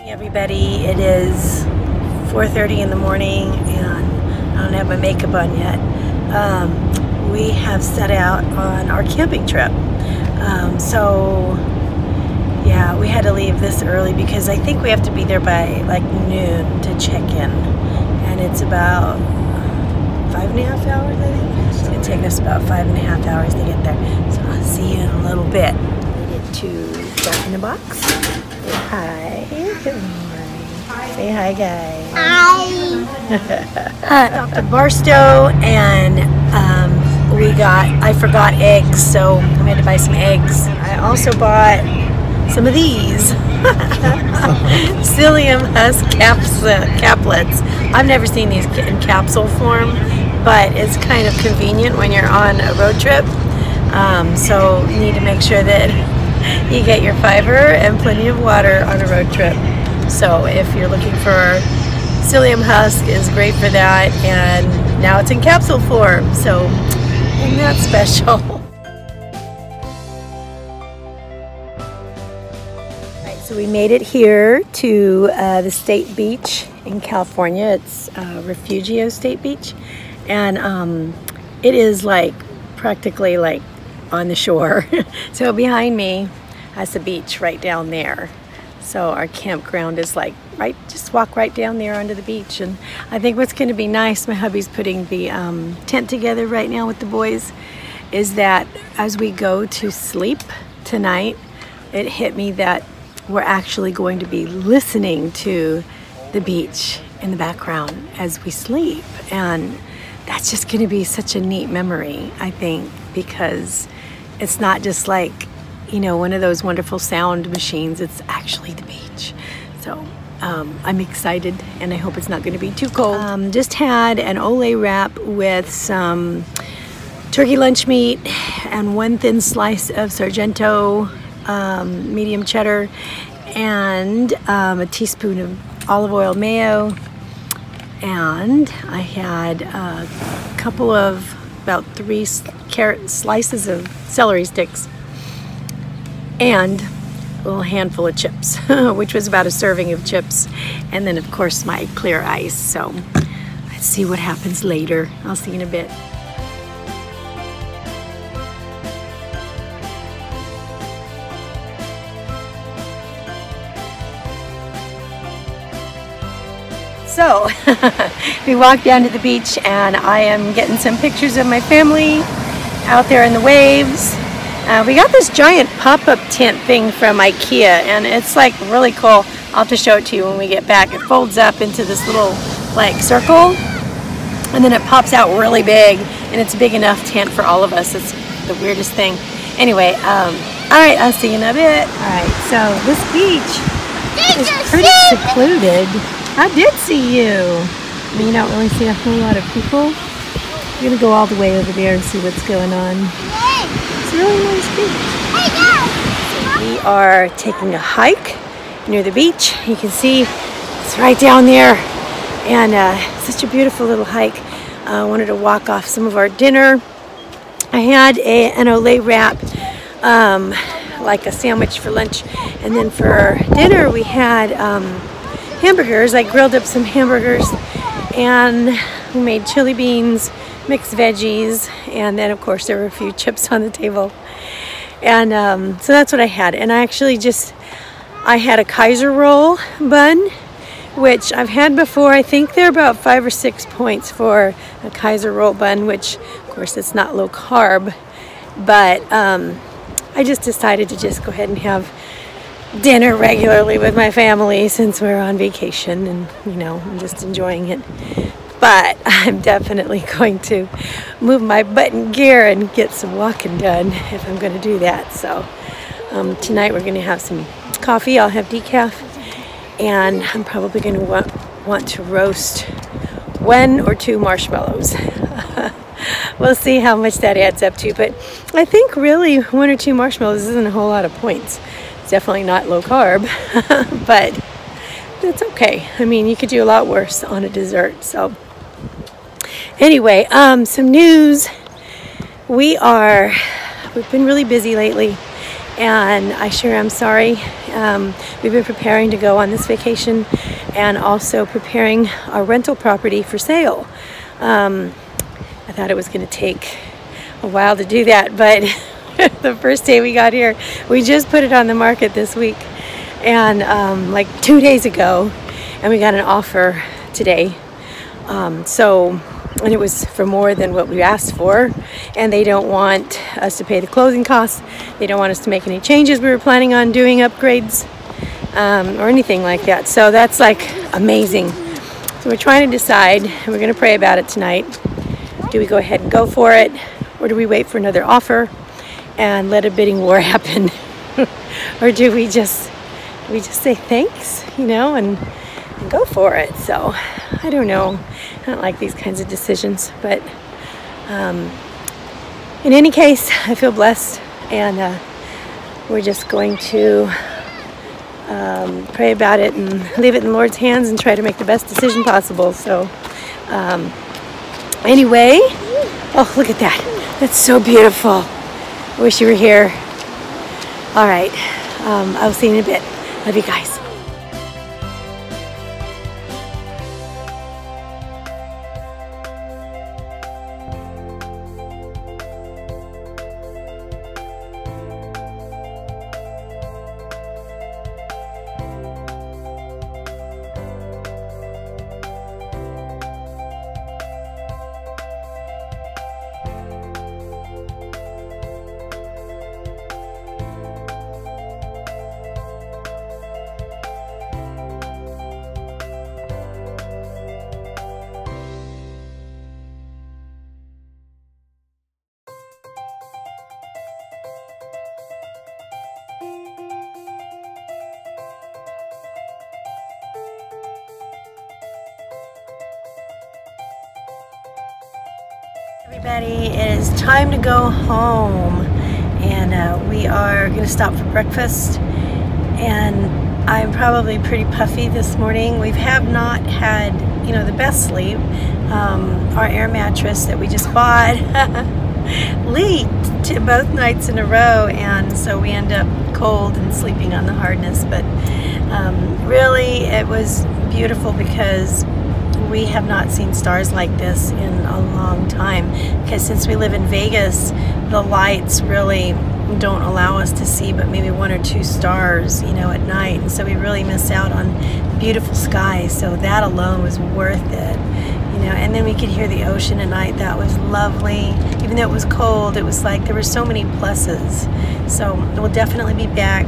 Everybody, it is 4:30 in the morning and I don't have my makeup on yet. We have set out on our camping trip. So yeah, we had to leave this early because I think we have to be there by like noon to check in, and it's about 5.5 hours, I think. It's going to take us about 5.5 hours to get there. So I'll see you in a little bit. Made it to Jack in the Box. Say hi. Good morning. Hi. Say hi, guys. Hi. Dr. Barstow, and I forgot eggs, so we had to buy some eggs. I also bought some of these psyllium husk caplets. I've never seen these in capsule form, but it's kind of convenient when you're on a road trip. So you need to make sure that you get your fiber and plenty of water on a road trip. So if you're looking for psyllium husk, is great for that, and now it's in capsule form, so isn't that special? Alright, so we made it here to the State Beach in California. It's Refugio State Beach, and it is like practically like on the shore. So behind me has the beach right down there. So our campground is like just walk right down there onto the beach. And I think what's going to be nice, my hubby's putting the tent together right now with the boys, is that as we go to sleep tonight, it hit me that we're actually going to be listening to the beach in the background as we sleep. And that's just going to be such a neat memory, I think, because it's not just like, you know, one of those wonderful sound machines. It's actually the beach. So I'm excited, and I hope it's not going to be too cold. Just had an Olay wrap with some turkey lunch meat and one thin slice of Sargento medium cheddar, and a teaspoon of olive oil mayo, and I had a couple of about 3 carrot slices of celery sticks and a little handful of chips, which was about a serving of chips, and then of course my clear ice. So let's see what happens later. I'll see you in a bit. So we walked down to the beach, and I am getting some pictures of my family out there in the waves. We got this giant pop-up tent thing from IKEA, and it's like really cool. I'll have to show it to you when we get back. It folds up into this little like circle, and then it pops out really big, and it's a big enough tent for all of us. It's the weirdest thing. Anyway, all right, I'll see you in a bit. All right, so this beach is pretty secluded. I did see you. I mean, you don't really see a whole lot of people. We're gonna go all the way over there and see what's going on. It's a really nice beach. We are taking a hike near the beach. You can see it's right down there, and such a beautiful little hike. I wanted to walk off some of our dinner. I had an Olay wrap, like a sandwich for lunch, and then for dinner we had hamburgers. I grilled up some hamburgers, and we made chili beans, mixed veggies, and then of course there were a few chips on the table. And so that's what I had. And I had a Kaiser roll bun, which I've had before. I think they're about 5 or 6 points for a Kaiser roll bun, which of course it's not low carb, but I just decided to just go ahead and have dinner regularly with my family since we're on vacation, and you know, I'm just enjoying it. But I'm definitely going to move my butt in gear and get some walking done if I'm going to do that. So tonight we're going to have some coffee. I'll have decaf, and I'm probably going to want to roast 1 or 2 marshmallows. We'll see how much that adds up to, but I think really 1 or 2 marshmallows isn't a whole lot of points. It's definitely not low carb, but that's okay. I mean, you could do a lot worse on a dessert. So anyway, some news. We've been really busy lately, and I sure am sorry. We've been preparing to go on this vacation and also preparing our rental property for sale. I thought it was going to take a while to do that, but the first day we got here, we just put it on the market this week, and like 2 days ago, and we got an offer today. And it was for more than what we asked for, and they don't want us to pay the closing costs. They don't want us to make any changes we were planning on doing, upgrades, or anything like that. So that's like amazing. So we're trying to decide, and we're going to pray about it tonight. Do we go ahead and go for it, or do we wait for another offer and let a bidding war happen? Or do we just say thanks, you know, and go for it? So I don't know. I don't like these kinds of decisions, but in any case, I feel blessed, and we're just going to pray about it and leave it in the Lord's hands and try to make the best decision possible. So anyway, oh, look at that. That's so beautiful. I wish you were here. All right, I'll see you in a bit. Love you guys. Everybody, it is time to go home, and we are going to stop for breakfast, and I'm probably pretty puffy this morning. We have not had, you know, the best sleep. Our air mattress that we just bought leaked both nights in a row, and so we end up cold and sleeping on the hardness. But really it was beautiful because we have not seen stars like this in a long time, because since we live in Vegas, the lights really don't allow us to see but maybe 1 or 2 stars, you know, at night, and so we really miss out on beautiful skies. So that alone was worth it, you know. And then we could hear the ocean at night. That was lovely. Even though it was cold, it was like there were so many pluses. So we'll definitely be back,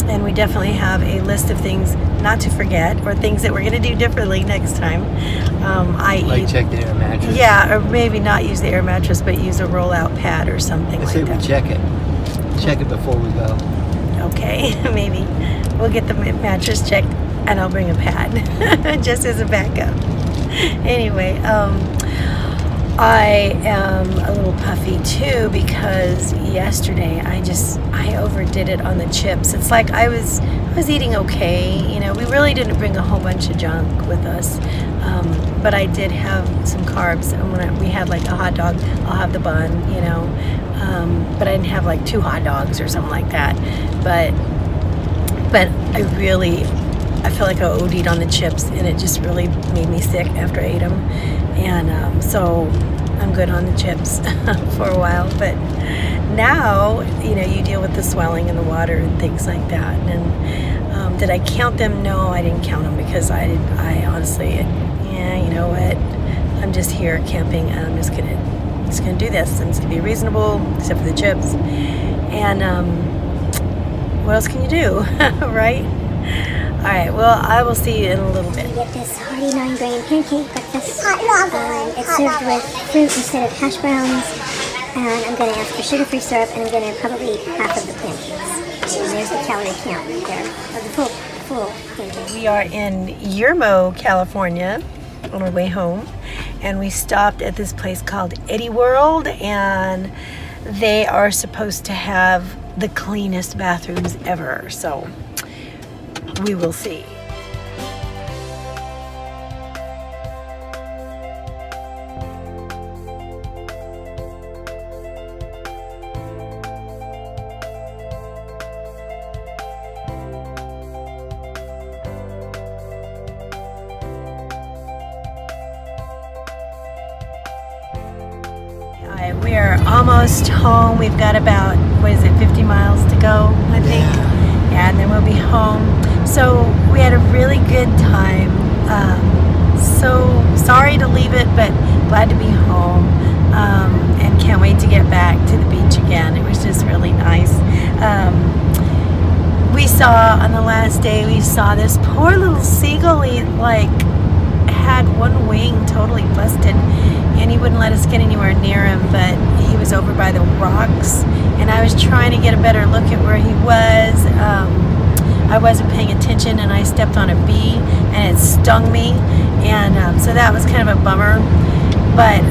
and we definitely have a list of things not to forget, or things that we're going to do differently next time. Like check the air mattress. Yeah, or maybe not use the air mattress, but use a roll-out pad or something like that. I say we check it. Check it before we go. Okay, maybe. We'll get the mattress checked, and I'll bring a pad, just as a backup. Anyway, I am a little puffy too, because yesterday I overdid it on the chips. It's like I was eating okay, you know. We really didn't bring a whole bunch of junk with us, but I did have some carbs. And when we had like a hot dog, I'll have the bun, you know, but I didn't have like 2 hot dogs or something like that. But I feel like I OD'd on the chips, and it just really made me sick after I ate them. And so I'm good on the chips for a while. But now, you know, you deal with the swelling in the water and things like that. And did I count them? No, I didn't count them, because I honestly, yeah, you know what? I'm just here camping, and I'm just gonna do this. And it's gonna be reasonable, except for the chips. And what else can you do, right? Alright, well, I will see you in a little bit. We get this hearty 9-grain pancake breakfast. It's served with fruit instead of hash browns. And I'm going to ask for sugar-free syrup, and I'm going to probably eat half of the pancakes. And there's the calorie count there, of the full pancake. We are in Yermo, California, on our way home. And we stopped at this place called Eddie World, and they are supposed to have the cleanest bathrooms ever. So we will see. almost home. We've got about, what is it, 50 miles to go, I think. Yeah, and then we'll be home. So we had a really good time. So sorry to leave it, but glad to be home. And can't wait to get back to the beach again. It was just really nice. We saw, on the last day, we saw this poor little seagull. He like had one wing totally busted, and he wouldn't let us get anywhere near him, but he was over by the rocks, and I was trying to get a better look at where he was. I wasn't paying attention, and I stepped on a bee, and it stung me, and so that was kind of a bummer. But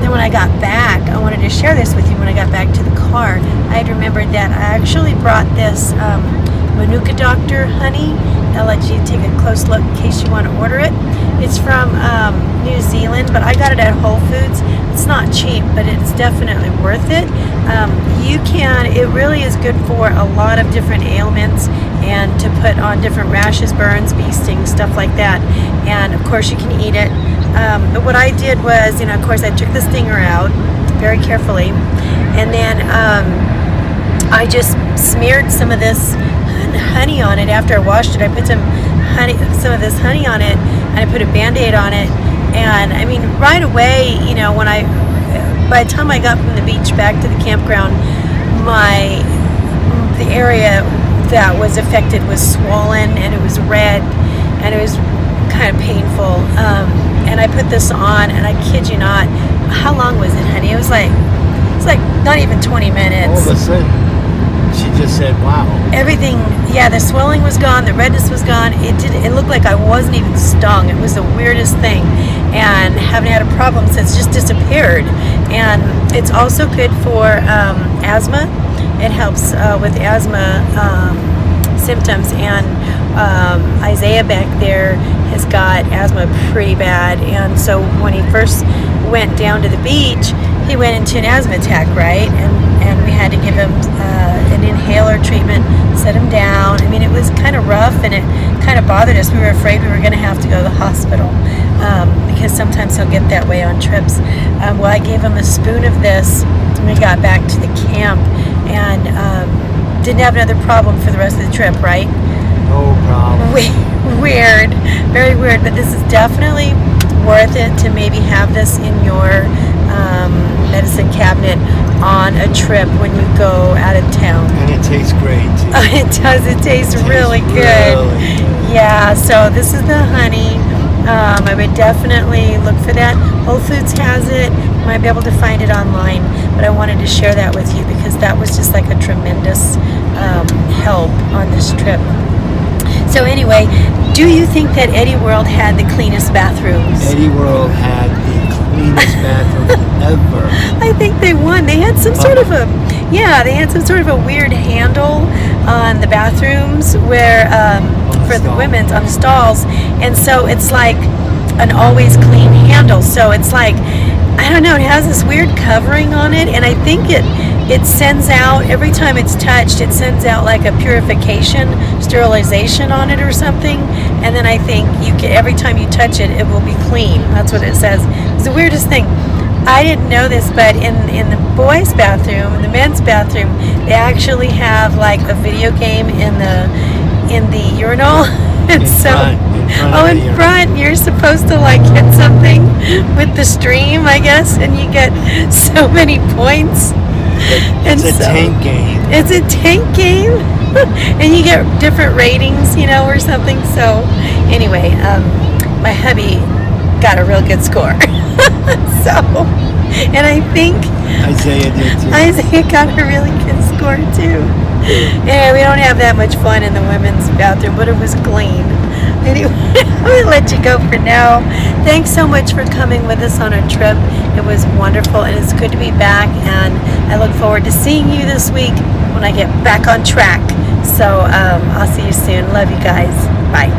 then when I got back, I wanted to share this with you. When I got back to the car, I had remembered that I actually brought this Manuka Doctor honey. I'll let you take a close look in case you want to order it. It's from New Zealand, but I got it at Whole Foods. It's not cheap, but it's definitely worth it. It really is good for a lot of different ailments and to put on different rashes, burns, bee stings, stuff like that. And of course you can eat it. But what I did was, of course I took the stinger out very carefully, and then I just smeared some of this honey on it. After I washed it, I put some of this honey on it, and I put a Band-Aid on it. And I mean, right away, by the time I got from the beach back to the campground, the area that was affected was swollen, and it was red, and it was kind of painful. And I put this on, and I kid you not, how long was it, honey? It's like not even 20 minutes. All of a sudden, she just said, wow. Everything, yeah, the swelling was gone, the redness was gone. It looked like I wasn't even stung. It was the weirdest thing, and haven't had a problem since. Just disappeared. And it's also good for asthma. It helps with asthma symptoms, and Isaiah back there has got asthma pretty bad, and so when he first went down to the beach, he went into an asthma attack, right? And we had to give him an inhaler treatment, set him down. I mean, it was kind of rough, and it kind of bothered us. We were afraid we were going to have to go to the hospital because sometimes he'll get that way on trips. Well, I gave him a spoon of this when we got back to the camp, and didn't have another problem for the rest of the trip, right? No problem. Weird, very weird, but this is definitely worth it to maybe have this in your medicine cabinet on a trip when you go out of town. And it tastes great too. It does, it tastes really good. Yeah, so this is the honey. I would definitely look for that. Whole Foods has it. You might be able to find it online, but I wanted to share that with you because that was just like a tremendous help on this trip. So anyway, do you think that Eddie World had the cleanest bathrooms? Eddie World had the cleanest bathrooms ever. I think they won. They had some sort of a, they had some sort of a weird handle on the bathrooms where, for the women's, on the stalls. And so it's like an always clean handle. So it's like, I don't know, it has this weird covering on it, and I think it sends out, every time it's touched, it sends out like a purification, sterilization on it or something, and then I think every time you touch it, it will be clean. That's what it says. It's the weirdest thing. I didn't know this, but in the boys' bathroom, in the men's bathroom, they actually have like a video game in the urinal. And in front, you're supposed to like hit something with the stream, I guess, and you get so many points. It's a tank game. It's a tank game, and you get different ratings, or something. So anyway, my hubby got a real good score. And I think Isaiah did too. Isaiah got a really good score too. Yeah, we don't have that much fun in the women's bathroom, but it was clean. Anyway, I'm going to let you go for now. Thanks so much for coming with us on our trip. It was wonderful, and it's good to be back, and I look forward to seeing you this week when I get back on track. So I'll see you soon. Love you guys. Bye.